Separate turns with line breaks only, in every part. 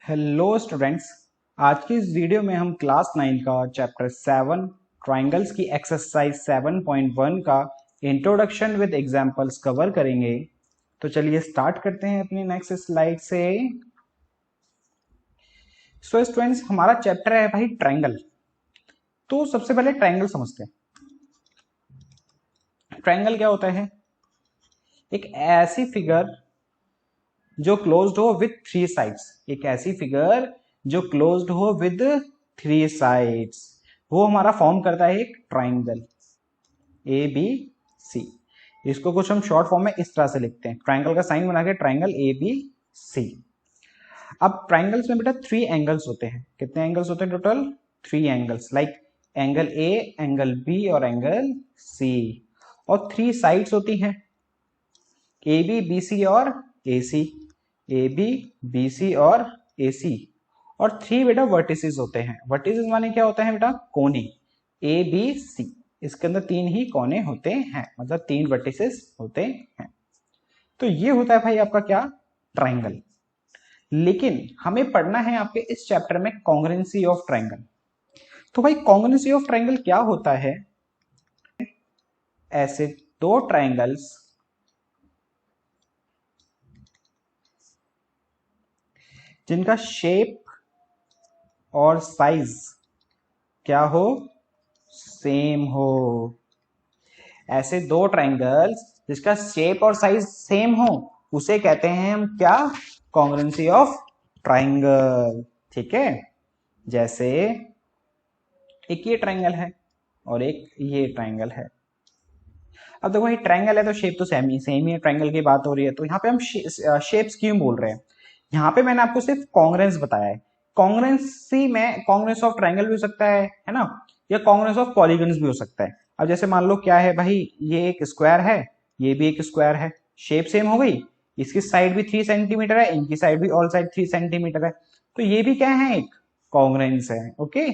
Hello students. आज की इस वीडियो में हम क्लास 9 का चैप्टर 7 ट्राइंगल्स की एक्सरसाइज 7.1 का इंट्रोडक्शन विद एग्जांपल्स कवर करेंगे। तो चलिए स्टार्ट करते हैं अपनी नेक्स्ट स्लाइड से। सो स्टूडेंट्स, हमारा चैप्टर है भाई ट्राइंगल। तो सबसे पहले ट्राइंगल समझते हैं। ट्राइंगल क्या होता है? एक ऐसी फिगर जो क्लोज्ड हो विद थ्री साइड्स। एक ऐसी फिगर जो क्लोज्ड हो विद थ्री साइड्स, वो हमारा फॉर्म करता है एक ट्राइंगल ए बी सी। इसको कुछ हम शॉर्ट फॉर्म में इस तरह से लिखते हैं, ट्राइंगल का साइन बना के ट्राइंगल ए बी सी। अब ट्राइंगल्स में बेटा थ्री एंगल्स होते हैं। कितने एंगल्स होते हैं total? Three angles, like angle A, angle B और एंगल सी। और थ्री साइड्स होती हैं, ए बी बी सी और ए सी, ए बी बी सी और ए सी। और थ्री बेटा वर्टिसेस होते हैं। वर्टिसेस माने क्या होता है बेटा? कोने। ए बी सी, इसके अंदर तीन ही कोने होते हैं, मतलब तीन वर्टिसेस होते हैं। तो ये होता है भाई आपका क्या? ट्राइंगल। लेकिन हमें पढ़ना है आपके इस चैप्टर में कॉन्ग्रुएंसी ऑफ ट्राइंगल। तो भाई कॉन्ग्रुएंसी ऑफ ट्राइंगल क्या होता है? ऐसे दो ट्राइंगल्स जिनका शेप और साइज क्या हो? सेम हो। ऐसे दो ट्राइंगल्स जिसका शेप और साइज सेम हो, उसे कहते हैं हम क्या? Congruency of triangle. ठीक है। जैसे एक ये ट्राइंगल है और एक ये ट्राइंगल है। अब देखो भाई ट्राइंगल है तो शेप तो सेम ही है, ट्राइंगल की बात हो रही है तो यहाँ पे हम शेप्स क्यों बोल रहे हैं? यहाँ पे मैंने आपको सिर्फ कॉन्ग्रुएंस बताया है। कॉन्ग्रुएंसी में कॉन्ग्रुएंस ऑफ ट्राइंगल भी हो सकता है ना, या कॉन्ग्रुएंस ऑफ पॉलीगन्स भी हो सकता है। अब जैसे मान लो क्या है भाई, ये एक स्क्वायर है, ये भी एक स्क्वायर है, शेप सेम हो गई, इसकी साइड भी 3 सेंटीमीटर है, इनकी साइड भी ऑल साइड 3 सेंटीमीटर है, तो ये भी क्या है? एक कॉन्ग्रुएंस है। ओके।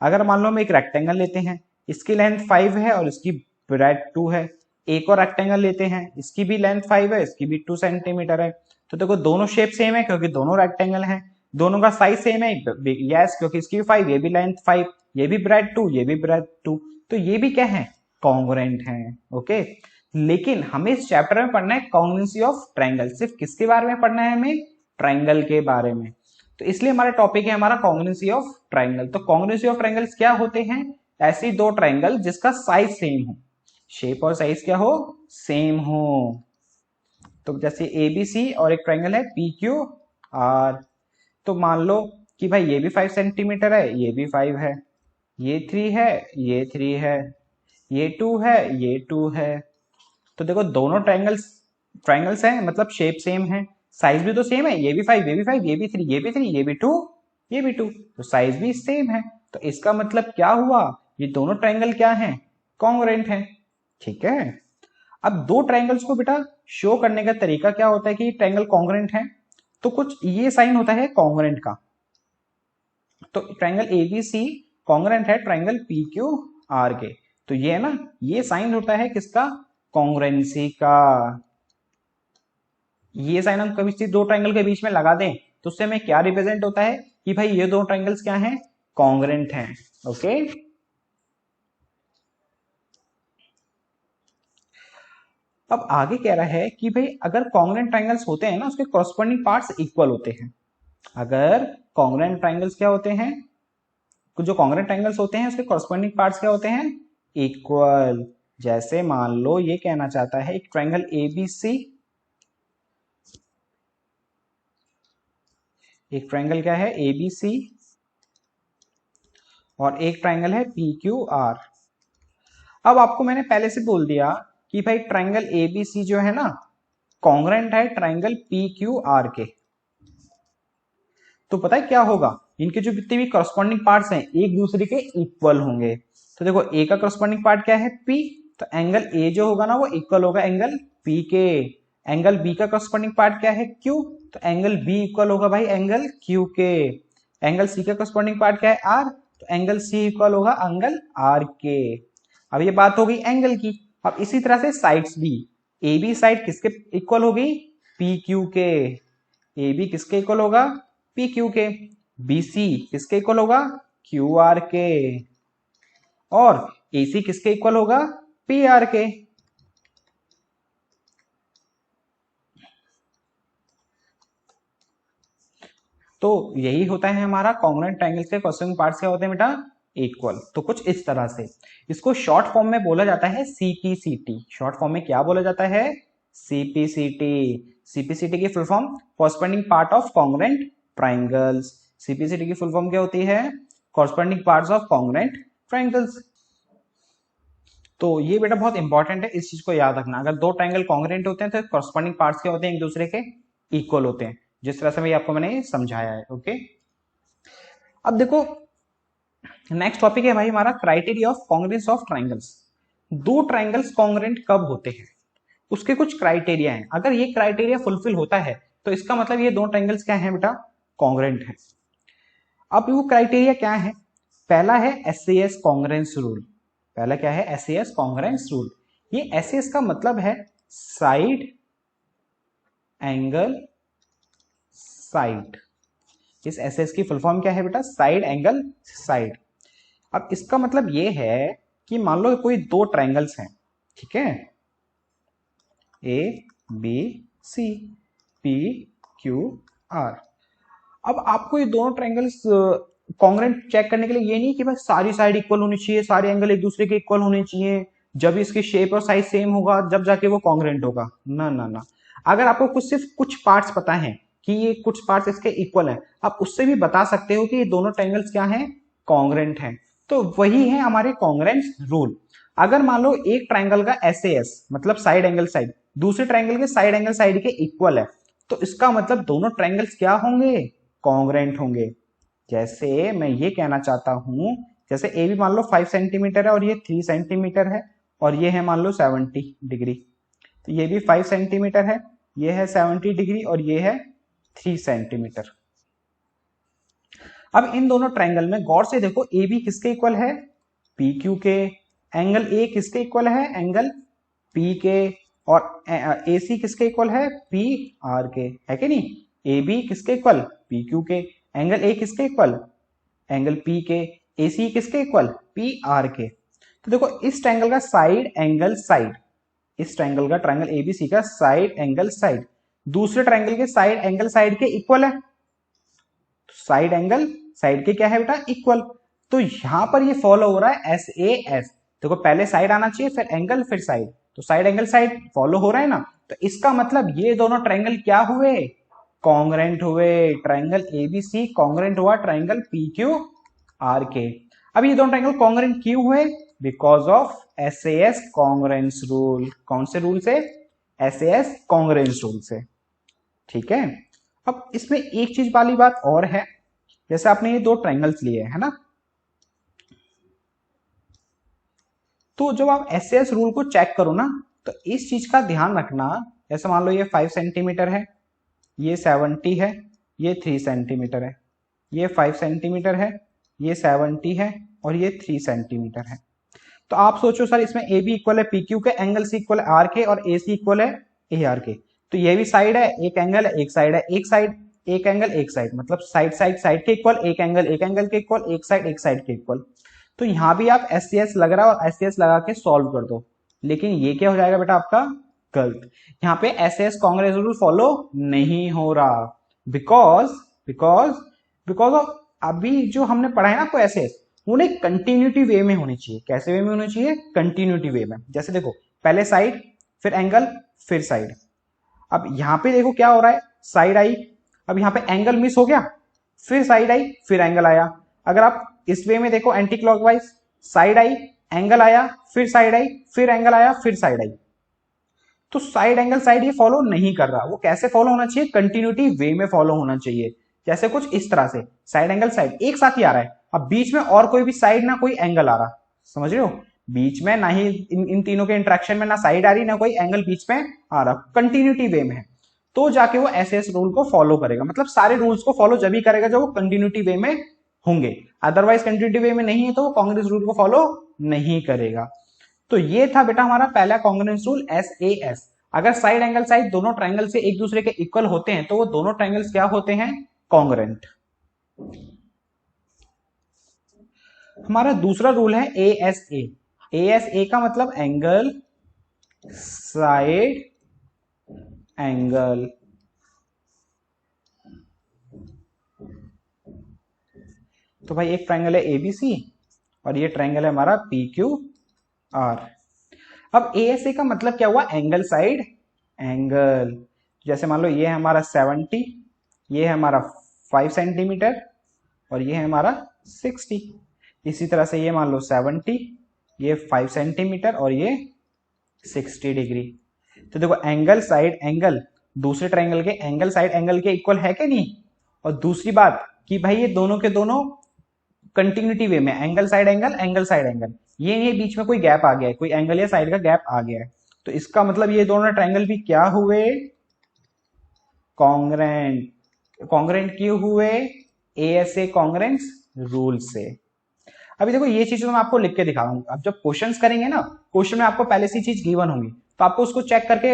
अगर मान लो हम एक रेक्टेंगल लेते हैं, इसकी लेंथ 5 है और इसकी ब्रेड 2 है। एक और रेक्टेंगल लेते हैं, इसकी भी लेंथ 5 है, इसकी भी 2 सेंटीमीटर है। तो देखो दोनों शेप सेम है क्योंकि दोनों रेक्टेंगल हैं। दोनों का साइज सेम है, यस, क्योंकि इसकी भी 5, ये भी लेंथ 5, ये भी ब्रेड 2, ये भी ब्रेड 2। तो ये भी क्या है? कॉन्ग्रुएंट है। ओके। लेकिन हमें इस चैप्टर में पढ़ना है कॉन्ग्रुएंसी ऑफ ट्राइंगल। सिर्फ किसके बारे में पढ़ना है हमें? ट्राइंगल के बारे में। तो इसलिए हमारा टॉपिक है हमारा कॉन्ग्रुएंसी ऑफ ट्राइंगल। तो कॉन्ग्रुएंसी ऑफ ट्राइंगल्स क्या होते हैं? ऐसी दो ट्राइंगल जिसका साइज सेम हो, शेप और साइज क्या हो? सेम हो। तो जैसे ए बी सी और एक ट्राइंगल है पी क्यू आर। तो मान लो कि भाई ये भी 5 सेंटीमीटर है, ये भी 5 है, ये 3 है, ये 3 है, ये 2 है, ये 2 है। तो देखो दोनों ट्राइंगल्स हैं, मतलब शेप सेम है, साइज भी तो सेम है, ये भी 5, ये भी 5, ये भी 3, ये भी 3, ये भी 2, ये भी 2, तो साइज भी सेम है। तो इसका मतलब क्या हुआ? ये दोनों ट्राइंगल क्या हैं? कॉन्ग्रुएंट हैं। ठीक है। अब दो ट्राइंगल्स को बेटा शो करने का तरीका क्या होता है कि ट्राइंगल कॉन्ग्रुएंट है? तो कुछ ये साइन होता है कॉन्ग्रुएंट का। तो ट्राइंगल एबीसी कॉन्ग्रुएंट है ट्राइंगल पी क्यू आर के। तो ये है ना, ये साइन होता है किसका? कॉन्ग्रुएंसी का। ये साइन हम कभी दो ट्राइंगल के बीच में लगा दें तो उससे हमें क्या रिप्रेजेंट होता है कि भाई ये दो ट्राइंगल्स क्या हैं? कॉन्ग्रुएंट हैं। ओके। अब आगे कह रहा है कि भाई अगर कॉन्ग्रुएंट ट्राइंगल्स होते हैं ना, उसके कॉरस्पॉन्डिंग पार्ट्स इक्वल होते हैं। अगर कॉन्ग्रुएंट ट्राइंगल्स क्या होते हैं? जो कॉन्ग्रुएंट ट्राइंगल्स होते हैं उसके कॉरस्पॉन्डिंग पार्ट्स क्या होते हैं? इक्वल। जैसे मान लो ये कहना चाहता है एक ट्राइंगल एबीसी, एक ट्राइंगल क्या है? एबीसी, और एक ट्राइंगल है पी क्यू आर। अब आपको मैंने पहले से बोल दिया कि भाई ट्राइंगल एबीसी जो है ना, कॉन्ग्रुएंट है ट्राइंगल पी क्यू आर के। तो पता है क्या होगा? इनके जो जितने भी करस्पॉन्डिंग पार्ट्स हैं एक दूसरे के इक्वल होंगे। तो देखो ए का करस्पॉन्डिंग पार्ट क्या है? पी। तो एंगल ए जो होगा ना वो इक्वल होगा एंगल पी के। एंगल बी का करस्पॉन्डिंग पार्ट क्या है? क्यू। तो एंगल बी इक्वल होगा भाई एंगल क्यू के। एंगल सी का करस्पॉन्डिंग पार्ट क्या है? आर। तो एंगल सी इक्वल होगा एंगल आर के। अब ये बात हो गई एंगल की। अब इसी तरह से साइड्स भी, ए बी साइड किसके इक्वल होगी? पी क्यू के। ए बी किसके इक्वल होगा? पी क्यू के। बीसी किसके इक्वल होगा, क्यू आर के। और एसी किसके इक्वल होगा, पी आर के। तो यही होता है हमारा कॉन्ग्रुएंट ट्रायंगल्स के क्वेश्चन पार्ट्स क्या होते हैं बेटा, इक्वल। तो कुछ इस तरह से इसको शॉर्ट फॉर्म में बोला जाता है सीपीसीटी। शॉर्ट फॉर्म में क्या बोला जाता है, सीपीसीटी। सीपीसीटी की full form corresponding part of congruent triangles. CPCT की फुल फॉर्म क्या होती है, corresponding parts of congruent triangles. तो ये बेटा बहुत इंपॉर्टेंट है, इस चीज को याद रखना। अगर दो ट्रायंगल कॉन्ग्रुएंट होते हैं तो कॉरस्पॉन्डिंग पार्ट्स क्या होते हैं, एक दूसरे के इक्वल होते हैं, जिस तरह से मैं आपको मैंने समझाया है। ओके, अब देखो नेक्स्ट टॉपिक है भाई हमारा criteria of congruence of triangles. दो ट्रायंगल्स कॉन्ग्रुएंट कब होते हैं, उसके कुछ क्राइटेरिया हैं। अगर ये क्राइटेरिया फुलफिल होता है तो इसका मतलब ये दो ट्रायंगल्स क्या हैं बेटा, कॉन्ग्रुएंट है। अब वो क्राइटेरिया क्या है, पहला है एसएएस कॉन्ग्रुएंस रूल। पहला क्या है, एसएएस कॉन्ग्रुएंस रूल। ये एसएएस का मतलब है साइड एंगल साइड। इस एसएएस की फुल फॉर्म क्या है बेटा, साइड एंगल साइड। अब इसका मतलब ये है कि मान लो कोई दो ट्रायंगल्स हैं, ठीक है, A B C P Q R. अब आपको ये दोनों ट्रायंगल्स कॉन्ग्रुएंट चेक करने के लिए ये नहीं कि भाई सारी साइड इक्वल होनी चाहिए, सारे एंगल एक दूसरे के इक्वल होने चाहिए, जब इसकी शेप और साइज सेम होगा जब जाके वो कॉन्ग्रुएंट होगा। ना ना ना, अगर आपको कुछ सिर्फ कुछ पार्ट्स पता है कि ये कुछ पार्ट्स इसके इक्वल हैं, आप उससे भी बता सकते हो कि ये दोनों ट्रायंगल्स क्या हैं, कॉन्ग्रुएंट हैं। तो वही है हमारे कॉन्ग्रुएंस रूल। अगर मान लो एक ट्रायंगल का एसएएस मतलब साइड एंगल साइड दूसरे ट्रायंगल के साइड एंगल साइड के इक्वल है, तो इसका मतलब दोनों ट्रायंगल्स क्या होंगे, कॉन्ग्रुएंट होंगे। जैसे मैं ये कहना चाहता हूं, जैसे ए बी मान लो 5 सेंटीमीटर है और ये 3 सेंटीमीटर है, और ये है मान लो 70 डिग्री। तो ये भी 5 सेंटीमीटर है, ये है 70 डिग्री और ये है 3 सेंटीमीटर। अब इन दोनों ट्रायंगल में गौर से देखो, ए बी किसके इक्वल है, पी क्यू के। एंगल ए किसके इक्वल है, एंगल पी के। और ए सी किसके इक्वल है, पी आर के, है कि नहीं। ए बी किसके इक्वल, पी क्यू के। एंगल ए किसके इक्वल, एंगल पी के। ए सी किसके इक्वल, पी आर के। तो देखो इस ट्रायंगल का साइड एंगल साइड, इस ट्रायंगल का ट्रायंगल एबीसी का साइड एंगल साइड दूसरे ट्रायंगल के साइड एंगल साइड के इक्वल है। साइड एंगल साइड के क्या है बेटा, इक्वल। तो यहां पर ये फॉलो हो रहा है एस ए एस। देखो पहले साइड आना चाहिए, फिर एंगल, फिर साइड। तो साइड एंगल साइड फॉलो हो रहा है ना, तो इसका मतलब ये दोनों ट्रायंगल क्या हुए, कॉन्ग्रुएंट हुए। ट्रायंगल एबीसी कॉन्ग्रुएंट हुआ ट्रायंगल पी क्यू आर के। अब ये दोनों ट्रायंगल कॉन्ग्रुएंट क्यों हुए, because of SAS congruence rule. कौन से रूल से, एसएएस कॉन्ग्रुएंस रूल से, ठीक है। अब इसमें एक चीज वाली बात और है, जैसे आपने ये दो ट्रायंगल्स लिए है ना, तो जब आप एसएएस रूल को चेक करो ना, तो इस चीज का ध्यान रखना। जैसे मान लो ये 5 सेंटीमीटर है, ये 70 है, ये 3 सेंटीमीटर है, ये 5 सेंटीमीटर है, ये 70 है और ये 3 सेंटीमीटर है। तो आप सोचो सर इसमें ए बी इक्वल है पी क्यू के, एंगल सी इक्वल है आर के और ए सी इक्वल है ए आर के। तो ये भी साइड है, एक एंगल है, एक साइड है, एक साइड एक एंगल एक साइड, मतलब साइड साइड साइड के इक्वल, एक एंगल के इक्वल, एक साइड के इक्वल। तो यहां भी आप एससीएस लग रहा है और एससीएस लगा के सॉल्व कर दो, लेकिन ये क्या हो जाएगा बेटा आपका गलत। यहाँ पे एसएस कॉन्ग्रुएंस रूल फॉलो नहीं हो रहा, बिकॉज बिकॉज बिकॉज ऑफ अभी जो हमने पढ़ा है ना आपको एसएस, उन्हें कंटिन्यूटी वे में होनी चाहिए। कैसे वे में होनी चाहिए, कंटिन्यूटी वे में। जैसे देखो पहले साइड, फिर एंगल, फिर साइड। अब यहां पे देखो क्या हो रहा है, साइड आई, अब यहां पे एंगल मिस हो गया, फिर साइड आई, फिर एंगल आया। अगर आप इस वे में देखो anti clockwise, side I, angle आया, फिर साइड आई, फिर एंगल आया, फिर साइड आई। तो साइड एंगल साइड ये फॉलो नहीं कर रहा। वो कैसे फॉलो होना चाहिए, कंटिन्यूटी वे में फॉलो होना चाहिए। जैसे कुछ इस तरह से साइड एंगल साइड एक साथ ही आ रहा है, अब बीच में और कोई भी साइड ना कोई एंगल आ रहा, समझ रहे हो, बीच में ना ही इन तीनों के इंटरेक्शन में ना साइड आ रही ना कोई एंगल बीच में आ रहा, कंटिन्यूटी वे में है, तो जाके वो एसएस रूल को फॉलो करेगा। मतलब सारे रूल्स को फॉलो जब ही करेगा जब वो कंटिन्यूटी वे में होंगे, अदरवाइज कंटिन्यूटी वे में नहीं है तो वो कॉन्ग्रुएंस रूल को फॉलो नहीं करेगा। तो ये था बेटा हमारा पहला कॉन्ग्रुएंस रूल एसएएस। अगर साइड एंगल साइड दोनों ट्रायंगल से एक दूसरे के इक्वल होते हैं तो वो दोनों ट्रायंगल्स क्या होते हैं, कॉन्ग्रेंट। हमारा दूसरा रूल है ASA। ASA का मतलब एंगल साइड एंगल। तो भाई एक ट्रायंगल है ABC और ये ट्रायंगल है हमारा PQR। अब ASA का मतलब क्या हुआ, एंगल साइड एंगल। जैसे मान लो ये है हमारा 70, ये है हमारा 5 सेंटीमीटर और ये है हमारा 60। इसी तरह से ये मान लो 70, ये 5 सेंटीमीटर और ये 60 डिग्री। तो देखो एंगल साइड एंगल दूसरे ट्रायंगल के एंगल साइड एंगल के इक्वल है कि नहीं। और दूसरी बात कि भाई ये दोनों के दोनों कंटिन्यूटी वे में, angle side angle angle side angle, ये बीच में कोई गैप आ गया है, कोई एंगल या साइड का गैप आ गया है, तो इसका मतलब ये दोनों ट्रायंगल भी क्या हुए, कॉन्ग्रेंट। कॉन्ग्रेंट क्यों हुए, ASA कॉन्ग्रेंस रूल से। अभी देखो ये चीज तो मैं आपको लिख के दिखाऊंगा। अब जब क्वेश्चंस करेंगे ना, क्वेश्चन में आपको पहले से चीज गिवन होंगी, तो आपको उसको चेक करके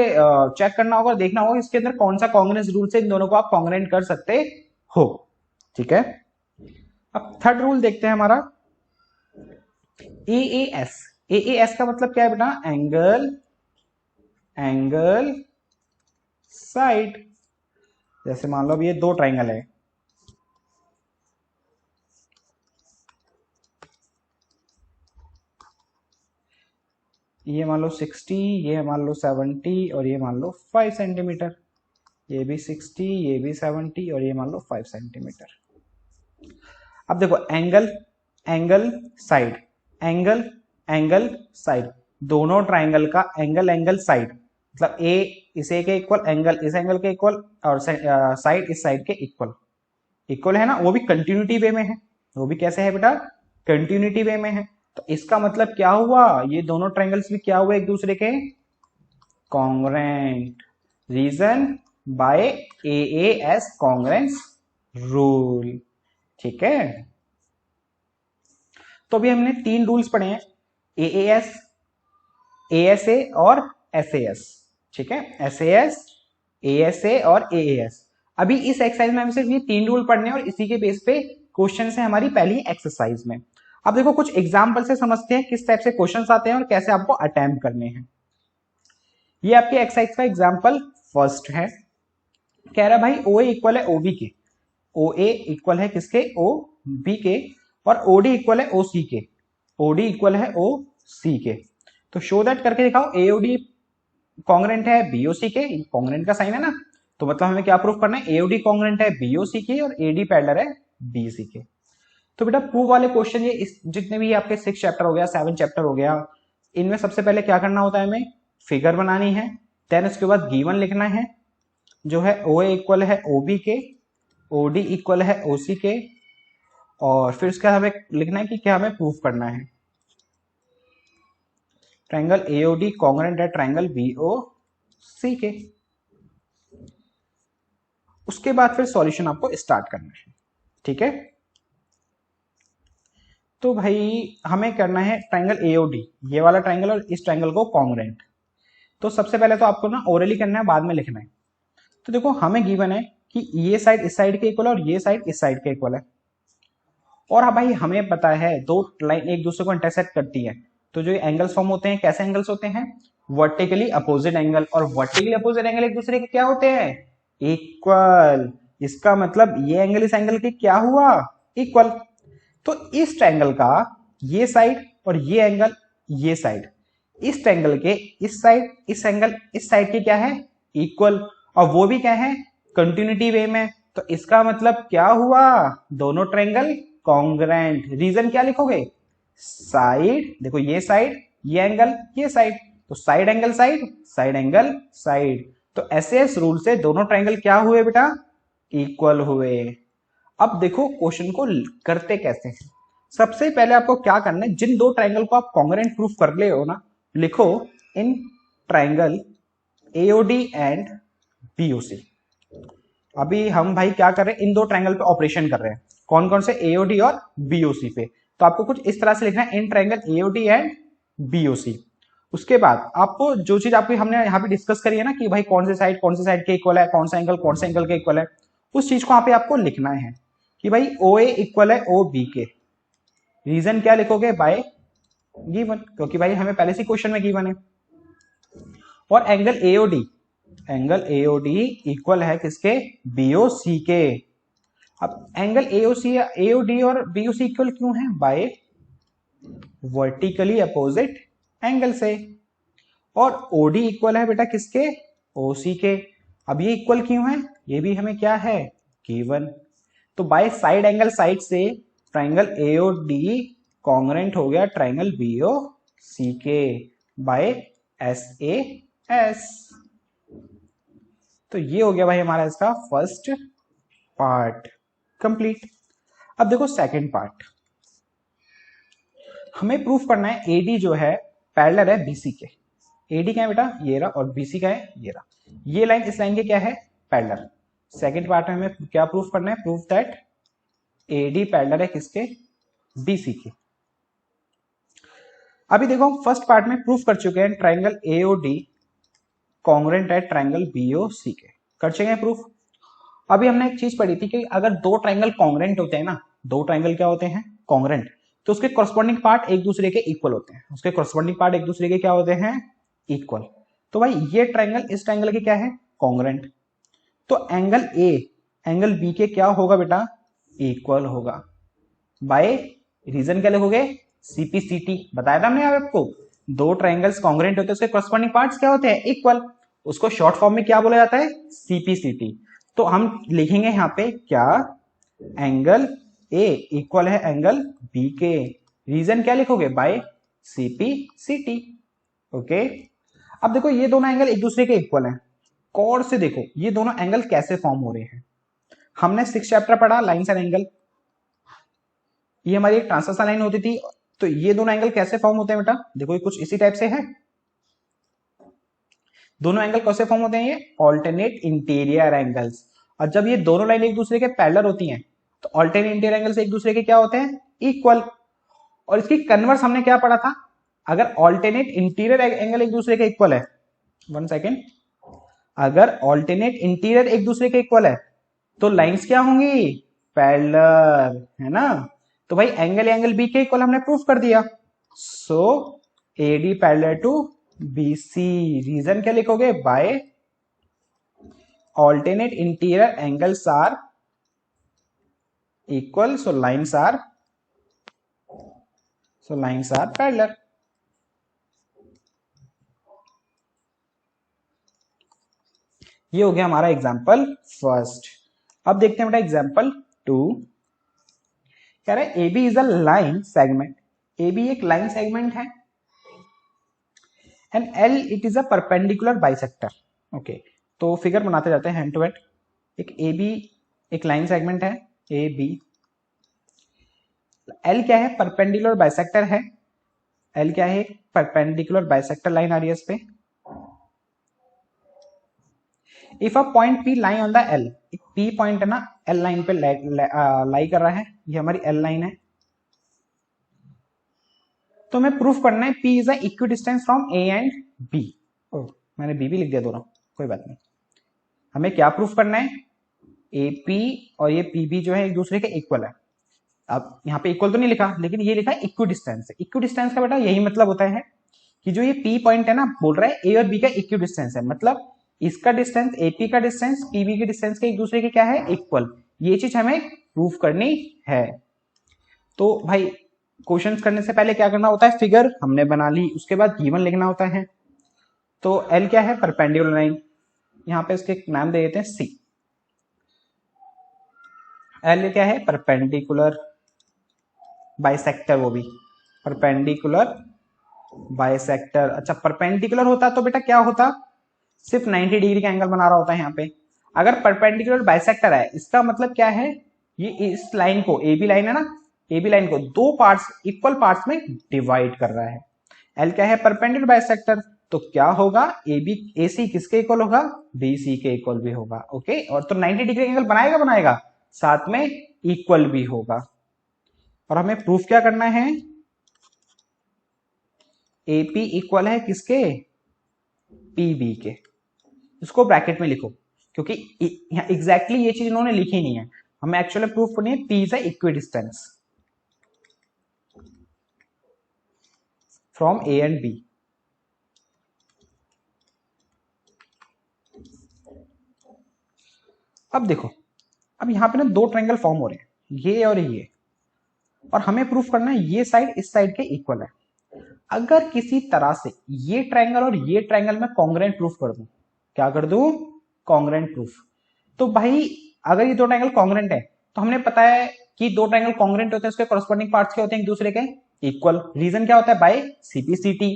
चेक करना होगा, देखना होगा इसके अंदर कौन सा कॉन्ग्रेंस रूल से इन दोनों को आप कॉन्ग्रेंट कर सकते हो। ठीक है, अब थर्ड रूल देखते हैं हमारा AAS। AAS का मतलब क्या है बेटा, एंगल एंगल साइड। जैसे मान लो अब ये दो ट्रायंगल है, ये मान लो 60, ये मान लो 70 और ये मान लो 5 सेंटीमीटर। ये भी 60, ये भी 70 और ये मान लो 5 सेंटीमीटर। अब देखो angle angle side angle angle side, दोनों ट्रायंगल का एंगल एंगल साइड मतलब ए इस ए के इक्वल, एंगल इस एंगल के इक्वल और साइड इस साइड के इक्वल। इक्वल है ना, वो भी कंटिन्यूटी वे में है। वो भी कैसे है बेटा, कंटिन्यूटी वे में है। तो इसका मतलब क्या हुआ, ये दोनों ट्रायंगल्स भी क्या हुए एक दूसरे के congruent. Reason by AAS congruence rule. ठीक है, तो अभी हमने 3 रूल्स पढ़े हैं, AAS, ASA और SAS। ठीक है, SAS, ASA और AAS। अभी इस एक्सरसाइज में हमें सिर्फ ये 3 रूल पढ़ने हैं और इसी के बेस पे क्वेश्चन है हमारी पहली एक्सरसाइज में। अब देखो कुछ एग्जाम्पल से समझते हैं किस टाइप से क्वेश्चन आते हैं और कैसे आपको अटेम्प्ट करने हैं। ये आपके एक्सरसाइज का एग्जाम्पल फर्स्ट है, कह रहा है भाई OA इक्वल है OB के, OA इक्वल है किसके, OB के, और OD इक्वल है OC के, OD इक्वल है OC के। तो शो दैट करके दिखाओ AOD कॉन्ग्रेंट है BOC के, कॉन्ग्रेंट का साइन है ना, तो मतलब हमें क्या प्रूफ करना है, AOD कॉन्ग्रेंट है BOC के और AD पैरेलल है BC के। तो बेटा प्रूफ वाले क्वेश्चन ये जितने भी आपके 6 चैप्टर हो गया, 7 चैप्टर हो गया, इनमें सबसे पहले क्या करना होता है, हमें फिगर बनानी है, देन उसके बाद गिवन लिखना है जो है OA इक्वल है OB के, OD इक्वल है OC के, और फिर उसका हमें लिखना है कि क्या हमें प्रूफ करना है, ट्रायंगल AOD कॉन्ग्रेंट है ट्रायंगल BOC के। उसके बाद फिर सॉल्यूशन आपको स्टार्ट करना है। ठीक है, तो भाई हमें करना है ट्रायंगल AOD, ये वाला ट्रायंगल और इस ट्रायंगल को कॉन्ग्रेंट। तो सबसे पहले तो आपको ना ओरली करना है, बाद में लिखना है। तो देखो हमें गिवन है कि ये साइड इस साइड के इक्वल है और ये साइड इस साइड के इक्वल है, और हाँ भाई हमें पता है दो लाइन एक दूसरे को इंटरसेक्ट करती है, तो जो एंगल्स फॉर्म होते हैं कैसे एंगल्स होते हैं, वर्टिकली अपोजिट एंगल, और वर्टिकली अपोजिट एंगल एक दूसरे के क्या होते हैं, इक्वल। इसका मतलब ये एंगल इस एंगल के क्या हुआ, इक्वल। तो इस ट्रायंगल का ये साइड और ये एंगल ये साइड, इस ट्रायंगल के इस साइड इस एंगल इस साइड के क्या है, इक्वल, और वो भी क्या है, कंटिन्यूटी वे में। तो इसका मतलब क्या हुआ, दोनों ट्रायंगल कॉन्ग्रेंट। रीजन क्या लिखोगे, साइड, देखो ये साइड ये एंगल ये साइड, तो side angle side side angle side. तो एसएस रूल से दोनों ट्रायंगल क्या हुए बेटा, इक्वल हुए। अब देखो क्वेश्चन को करते कैसे हैं। सबसे पहले आपको क्या करना है, जिन दो ट्रायंगल को आप कॉन्ग्रेंट प्रूफ कर ले हो ना, लिखो in triangle AOD and BOC। अभी हम भाई क्या कर रहे हैं, इन दो ट्रायंगल पे ऑपरेशन कर रहे हैं, कौन कौन से, AOD और BOC पे। तो आपको कुछ इस तरह से लिखना है, in triangle AOD and BOC। उसके बाद आपको जो चीज आपको हमने यहाँ पे डिस्कस करी है ना कि भाई कौन से साइड के इक्वल है, कौन सा एंगल के इक्वल है, उस चीज को यहाँ पे आपको लिखना है कि भाई ओ ए इक्वल है ओ बी के। रीजन क्या लिखोगे? बाय गिवन, क्योंकि भाई हमें पहले से क्वेश्चन में गिवन है। और angle AOD, angle AOD equal है किसके? बीओसी के। अब एंगल एओसी एओडी और बीओसी इक्वल क्यों है? बाय वर्टिकली अपोजिट एंगल से। और ओडी इक्वल है बेटा किसके? ओसी के। अब ये इक्वल क्यों है? ये भी हमें क्या है? गिवन। तो बाय साइड एंगल साइड से ट्राइंगल एओडी कॉन्ग्रेंट हो गया ट्राइंगल बीओसी के बाय एसएएस। तो ये हो गया भाई हमारा इसका फर्स्ट पार्ट कंप्लीट। अब देखो सेकंड पार्ट, हमें प्रूफ करना है एडी जो है पैरेलल है बीसी के। एडी क्या है बेटा? ये रहा, और बीसी का है ये रहा। ये लाइन इस लाइन के क्या है? पैरेलल। सेकंड पार्ट में हमें क्या प्रूफ करना है? प्रूफ दैट एडी पैरेलल है किसके? बीसी के। अभी देखो हम फर्स्ट पार्ट में प्रूफ कर चुके हैं ट्राइंगल एओडी कॉन्ग्रेंट है ट्राइंगल बीओसी के, कर चुके हैं प्रूफ। अभी हमने एक चीज पढ़ी थी कि अगर दो ट्राइंगल कॉन्ग्रेंट होते हैं ना, दो ट्राइंगल क्या होते हैं? कॉन्ग्रेंट, तो उसके कॉरस्पॉन्डिंग पार्ट एक दूसरे के इक्वल होते हैं। उसके कॉरस्पॉन्डिंग पार्ट एक दूसरे के क्या होते हैं? इक्वल। तो भाई ये ट्राइंगल इस ट्राइंगल के क्या है? कॉन्ग्रेंट। तो एंगल ए एंगल बी के क्या होगा बेटा? इक्वल होगा। बाय रीजन क्या लिखोगे? सीपीसीटी। बताया था हमने आपको, दो ट्राइंगल्स कॉन्ग्रेंट होते हैं, उसके कॉरस्पॉन्डिंग पार्ट्स क्या होते हैं? इक्वल। उसको शॉर्ट फॉर्म में क्या बोला जाता है? सीपीसीटी। तो हम लिखेंगे यहाँ पे क्या? एंगल ए इक्वल है एंगल बी के। रीजन क्या लिखोगे? By CPCT. ओके। अब देखो ये दोनों एंगल एक दूसरे के इक्वल हैं। कॉर्ड से देखो ये दोनों एंगल कैसे फॉर्म हो रहे हैं। हमने 6 चैप्टर पढ़ा लाइंस एंड एंगल, ये हमारी एक ट्रांसवर्सल लाइन होती थी। तो ये दोनों एंगल कैसे फॉर्म होते हैं बेटा? देखो ये कुछ इसी टाइप से है। दोनों एंगल कैसे फॉर्म होते हैं? ये ऑल्टरनेट इंटीरियर एंगल्स। और जब ये दोनों लाइन एक दूसरे के पैरेलल होती हैं तो ऑल्टरनेट इंटीरियर एंगल्स एक दूसरे के क्या होते हैं? इक्वल। और इसकी कन्वर्स हमने क्या पढ़ा था? अगर ऑल्टरनेट इंटीरियर एंगल एक दूसरे के इक्वल है, 1 सेकेंड, अगर ऑल्टरनेट इंटीरियर एक दूसरे के इक्वल है तो लाइंस क्या होंगी? पैरेलल, है ना। तो भाई एंगल एंगल बी के इक्वल हमने प्रूफ कर दिया। So AD parallel to BC. Reason क्या लिखोगे? By alternate interior angles are equal, so lines are parallel. ये हो गया हमारा एग्जाम्पल फर्स्ट। अब देखते हैं बेटा एग्जाम्पल 2। कह रहा है AB is a line segment. AB एक लाइन सेगमेंट है and L it is a perpendicular bisector. Okay, तो फिगर बनाते जाते हैं हैंड टू हैंड। एक AB एक लाइन सेगमेंट है AB। L क्या है? परपेंडिकुलर बाइसेक्टर है। L क्या है? परपेंडिकुलर बाइसेक्टर लाइन आ रही है इस पे। If a point P lie on the L, एक P पॉइंट है ना L लाइन पे लाई कर रहा है, ये हमारी L लाइन है। तो हमें प्रूफ करना है P is a equidistance from A and B। ओह, मैंने B भी लिख दिया दोनों, कोई बात नहीं। हमें क्या प्रूफ करना है? AP और ये PB जो है एक दूसरे के इक्वल है। अब यहाँ पे इक्वल तो नहीं लिखा, लेकिन ये लिखा है इक्विडिस्टेंस। इक्विडिस्टेंस का बेटा यही मतलब होता है कि जो ये P पॉइंट है ना, बोल रहा है A और B का इक्विडिस्टेंस है, मतलब इसका डिस्टेंस AP का डिस्टेंस PB के डिस्टेंस के एक दूसरे के क्या है? इक्वल। ये चीज हमें प्रूफ करनी है। तो भाई क्वेश्चंस करने से पहले क्या करना होता है? फिगर हमने बना ली, उसके बाद गिवन लिखना होता है। तो L क्या है? परपेंडिकुलर लाइन, यहाँ पे इसके नाम दे देते हैं C। L क्या है? परपेंडिकुलर बाइसेक्टर, वो भी परपेंडिकुलर बाइसेक्टर। अच्छा, परपेंडिकुलर होता तो बेटा क्या होता? सिर्फ 90 डिग्री का एंगल बना रहा होता है यहाँ पे। अगर परपेंडिकुलर बाइसेक्टर है, इसका मतलब क्या है? ये इस लाइन को, AB लाइन है ना, AB लाइन को दो पार्ट्स, इक्वल पार्ट्स में डिवाइड कर रहा है। L क्या है? Perpendicular bisector. तो क्या होगा? AC किसके इक्वल होगा? BC के इक्वल भी होगा। ओके, और तो 90 डिग्री एंगल बनाएगा, साथ में इक्वल भी होगा। और हमें प्रूफ क्या करना है? AP इक्वल है किसके? PB के। इसको ब्रैकेट में लिखो, क्योंकि एग्जैक्टली ये चीज इन्होंने लिखी नहीं है, हमें एक्चुअली प्रूफ करनी है P is equidistance from A and B. अब देखो, अब यहां पे ना दो ट्रायंगल फॉर्म हो रहे हैं, ये और ये, और हमें प्रूफ करना है ये साइड इस साइड के इक्वल है। अगर किसी तरह से ये ट्रायंगल और ये ट्रायंगल में कॉन्ग्रुएंट प्रूफ कर दूं, क्या कर दूं, कॉन्ग्रुएंट प्रूफ, तो भाई अगर ये दो ट्रायंगल कॉन्ग्रुएंट है तो हमने पता है कि दो ट्रायंगल कॉन्ग्रुएंट होते हैं, उसके कॉरस्पॉन्डिंग पार्ट्स क्या होते हैं, एक दूसरे के इक्वल। रीजन क्या होता है, बाय सीपीसीटी।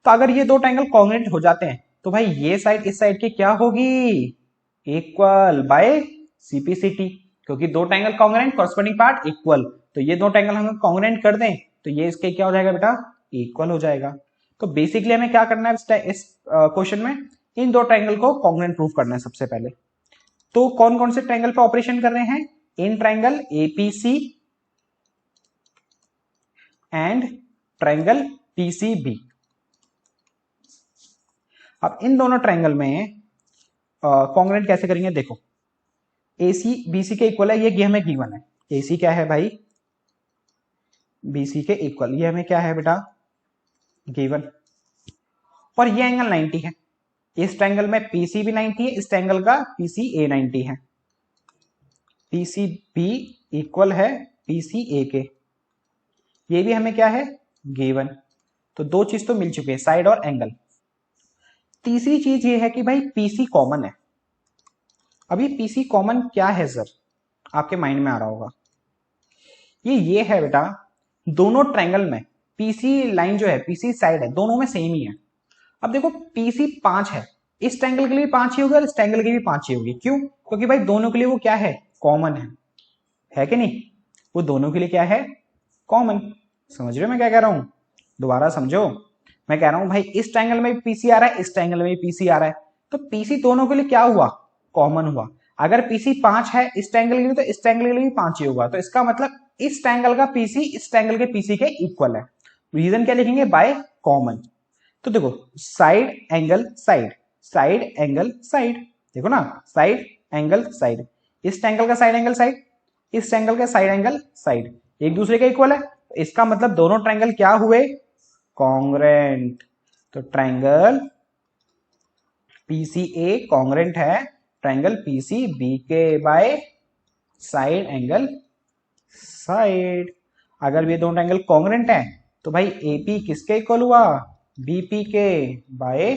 तो अगर ये दो ट्रायंगल कॉन्ग्रुएंट हो जाते हैं तो भाई ये साइड इस साइड की क्या होगी, इक्वल बाय सीपीसीटी, क्योंकि दो triangle congruent corresponding part equal. तो ये दो ट्रायंगल हम कॉन्ग्रुएंट कर दें तो ये इसके क्या हो जाएगा बेटा, इक्वल हो जाएगा। तो बेसिकली हमें क्या करना है इस क्वेश्चन में, इन दो ट्रायंगल को कॉन्ग्रुएंट प्रूफ करना है सबसे पहले। तो कौन कौन से ट्रायंगल पे ऑपरेशन कर रहे हैं, in triangle APC and triangle PCB. अब इन दोनों ट्रायंगल में कॉन्ग्रुएंट कैसे करेंगे, देखो एसी बीसी के इक्वल है, ये हमें गिवन है, एसी क्या है भाई, बीसी के इक्वल, ये हमें क्या है बेटा, गिवन। और ये एंगल 90 है, इस ट्रायंगल में पीसी भी 90 है, इस ट्रायंगल का पीसी ए 90 है, पीसी बी इक्वल है पीसी ए के, ये भी हमें क्या है, गिवन। तो दो चीज तो मिल चुके हैं, साइड और एंगल। तीसरी चीज ये है कि भाई पीसी कॉमन है। अभी पीसी कॉमन क्या है सर, आपके माइंड में आ रहा होगा, ये है बेटा, दोनों ट्रायंगल में पीसी लाइन जो है, पीसी साइड है, दोनों में सेम ही है। अब देखो पीसी 5 है, इस ट्रायंगल के लिए 5 ही होगी और इस ट्रायंगल के लिए 5 ही होगी, क्यों, क्योंकि भाई दोनों के लिए वो क्या है, कॉमन है कि नहीं, वो दोनों के लिए क्या है, कॉमन। समझ रहे हो मैं क्या कह रहा हूं, दोबारा समझो, मैं कह रहा हूं भाई इस ट्रायंगल में भी पीसी आ रहा है, इस ट्रायंगल में भी पीसी आ रहा है, तो पीसी दोनों के लिए क्या हुआ, कॉमन हुआ। अगर पीसी 5 है इस ट्रायंगल के लिए तो इस ट्रायंगल के लिए भी 5 ही होगा, तो इसका मतलब इस ट्रायंगल का पीसी इस ट्रायंगल के पीसी के इक्वल है। रीजन क्या लिखेंगे, बाय कॉमन। तो देखो side angle side, side angle side, देखो ना साइड एंगल साइड, इस ट्रायंगल का साइड एंगल साइड, इस ट्रायंगल का साइड एंगल साइड, एक दूसरे के इक्वल है, इसका मतलब दोनों ट्रायंगल क्या हुए, कॉन्ग्रुएंट। तो ट्रायंगल पीसीए कॉन्ग्रुएंट है ट्रायंगल पीसीबी के बाय साइड एंगल साइड। अगर ये दोनों ट्रायंगल कॉन्ग्रुएंट है तो भाई एपी किसके इक्वल हुआ, बीपी के बाय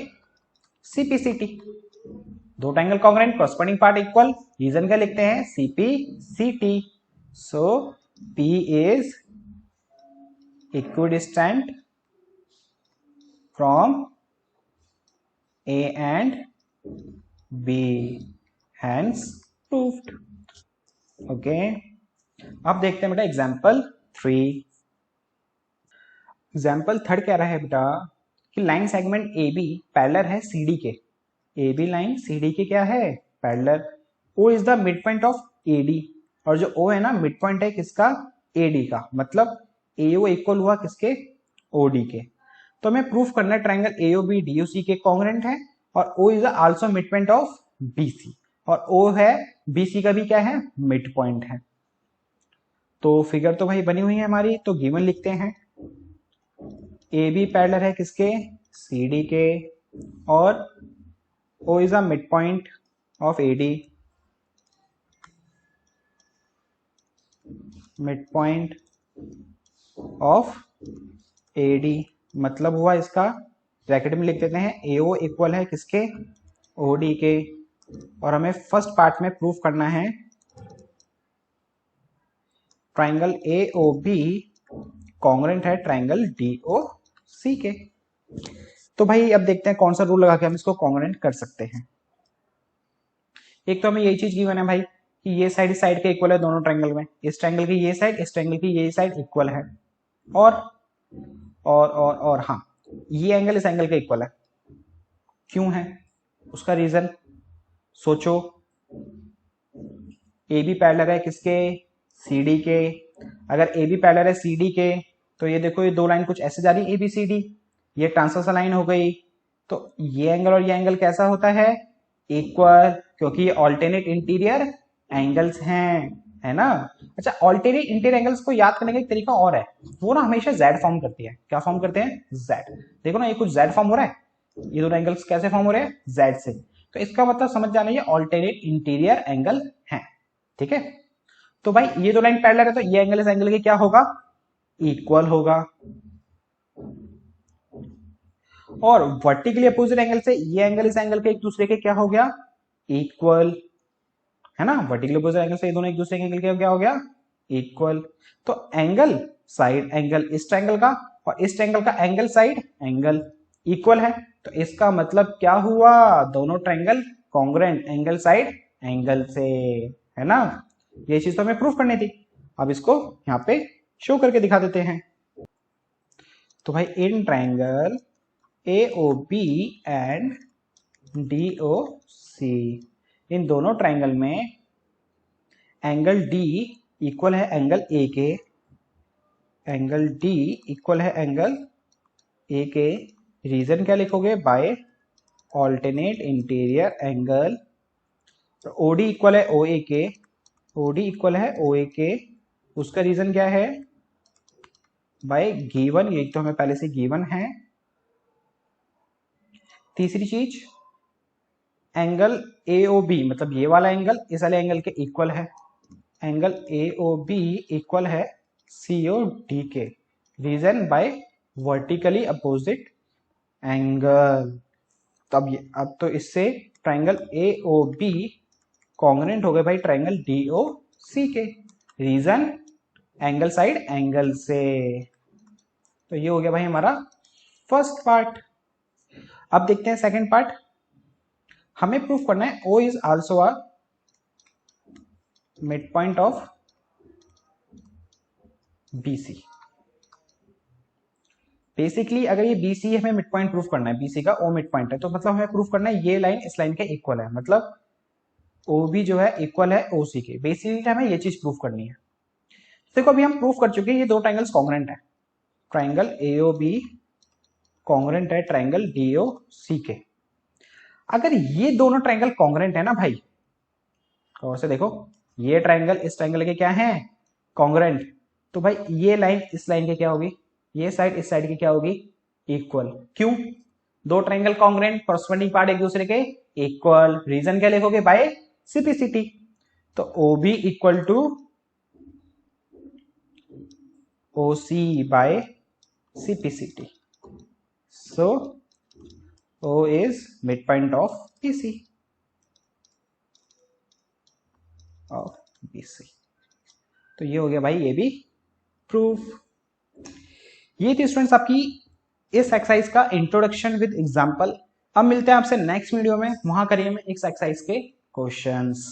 सीपीसीटी। दो triangle congruent corresponding part equal, reason क्या लिखते हैं, CPCT. So P is equidistant from A and B, hence proved. Okay, अब देखते हैं बेटा एग्जाम्पल 3। एग्जाम्पल 3 कह रहा है बेटा कि line segment A B parallel है सी डी के, A B line C D के क्या है, parallel. O is the midpoint of A D, और जो ओ है ना मिड पॉइंट है किसका, ए डी का, मतलब ए ओ इक्वल हुआ किसके, ओ डी के। तो हमें प्रूफ करना है triangle A O B D O C के कॉन्ग्रुएंट है, और O is also midpoint of B C, और ओ है बी सी का भी क्या है, मिड पॉइंट है। तो फिगर तो भाई बनी हुई है हमारी, तो गिवन लिखते हैं, ए बी पैरेलल है किसके, सी डी के, और O is a midpoint of A D, midpoint of A D, मतलब हुआ इसका, ब्रैकेट में लिख देते हैं ए ओ इक्वल है किसके, ओ डी के। और हमें फर्स्ट पार्ट में प्रूफ करना है triangle A O B congruent है ट्रायंगल डी ओ सी के। तो भाई अब देखते हैं कौन सा रूल लगा के हम इसको कॉन्ग्रुएंट कर सकते हैं। एक तो हमें यही चीज गिवन है भाई कि ये साइड इस साइड के इक्वल है दोनों ट्रायंगल में, इस ट्रायंगल की ये साइड इस ट्रायंगल की ये साइड इक्वल है, और हाँ ये एंगल इस एंगल के इक्वल है। क्यों है उसका रीजन सोचो, ए बी पैरेलल है किसके, सी डी के। अगर ए बी पैरेलल है सी डी के तो ये देखो ये दो लाइन कुछ ऐसे जा रही है ए बी सी डी, ये ट्रांसवर्सल लाइन हो गई, तो ये एंगल और ये एंगल कैसा होता है, इक्वल, क्योंकि ये ऑल्टरनेट इंटीरियर एंगल्स हैं, है ना। अच्छा, ऑल्टरनेट इंटीरियर एंगल्स को याद करने का एक तरीका और है, वो ना हमेशा जेड फॉर्म करती है। क्या फॉर्म करते हैं? जेड। देखो ना, ये कुछ जेड फॉर्म हो रहा है, ये दोनों एंगल्स कैसे फॉर्म हो रहे हैं? जेड से। तो इसका मतलब समझ जाना, ये ऑल्टरनेट इंटीरियर एंगल है, ठीक है। तो भाई ये दो लाइन पैरेलल है, तो ये एंगल इस एंगल के क्या होगा? इक्वल होगा। और वर्टिकली अपोजिट एंगल से ये एंगल इस एंगल के एक दूसरे के क्या हो गया? इक्वल, है ना। वर्टिकली अपोजिट एंगल से ये दोनों एक दूसरे के एंगल के क्या हो गया? इक्वल। तो एंगल साइड एंगल इस ट्रायंगल का और इस ट्रायंगल का एंगल साइड एंगल इक्वल है, तो इसका मतलब क्या हुआ? दोनों triangle congruent angle side angle से, है ना। ये चीज तो हमें प्रूफ करनी थी। अब इसको यहाँ पे शो करके दिखा देते हैं। तो भाई in triangle AOB and DOC, इन दोनों ट्रायंगल में एंगल D इक्वल है एंगल A के, एंगल D इक्वल है एंगल A के। रीजन क्या लिखोगे? By alternate interior angle. तो OD इक्वल है OA के, OD इक्वल है OA के, उसका रीजन क्या है? बाय गिवन, ये तो हमें पहले से गिवन है। तीसरी चीज, एंगल AOB मतलब ये वाला एंगल इस वाले एंगल के इक्वल है, एंगल AOB इक्वल है COD के। Reason by vertically opposite angle. अब तो इससे ट्रायंगल AOB कॉन्ग्रुएंट हो गए भाई ट्रायंगल DOC के। रीजन एंगल साइड एंगल से। तो ये हो गया भाई हमारा फर्स्ट पार्ट। अब देखते हैं सेकंड पार्ट। हमें प्रूफ करना है O is also a midpoint of BC। Basically अगर ये BC हमें मिड पॉइंट प्रूफ करना है, BC का O मिड पॉइंट है, तो मतलब हमें प्रूफ करना है ये लाइन इस लाइन के इक्वल है, मतलब OB जो है इक्वल है OC के। बेसिकली हमें ये चीज प्रूफ करनी है। देखो अभी हम प्रूफ कर चुके हैं ये दो ट्रायंगल्स कॉन्ग्रुएंट है, ट्रायंगल AOB कॉन्ग्रुएंट है ट्रायंगल DOC के। अगर ये दोनों ट्रायंगल कॉन्ग्रुएंट है ना भाई, और से देखो ये ट्रायंगल इस ट्रायंगल के क्या है? कॉन्ग्रुएंट। तो भाई ये लाइन इस लाइन के क्या होगी? ये साइड इस साइड की क्या होगी? इक्वल। क्यों? दो ट्रायंगल कॉन्ग्रुएंट, कॉरस्पॉन्डिंग पार्ट एक दूसरे के इक्वल। रीजन क्या लिखोगे? By simplicity. तो OB equal to OC by simplicity. So O is midpoint of BC, of BC। तो ये हो गया भाई ये भी प्रूफ। ये थी स्टूडेंट्स आपकी इस एक्सरसाइज का इंट्रोडक्शन विद एग्जांपल। अब मिलते हैं आपसे नेक्स्ट वीडियो में, वहां करिए में इस एक्सरसाइज के क्वेश्चंस।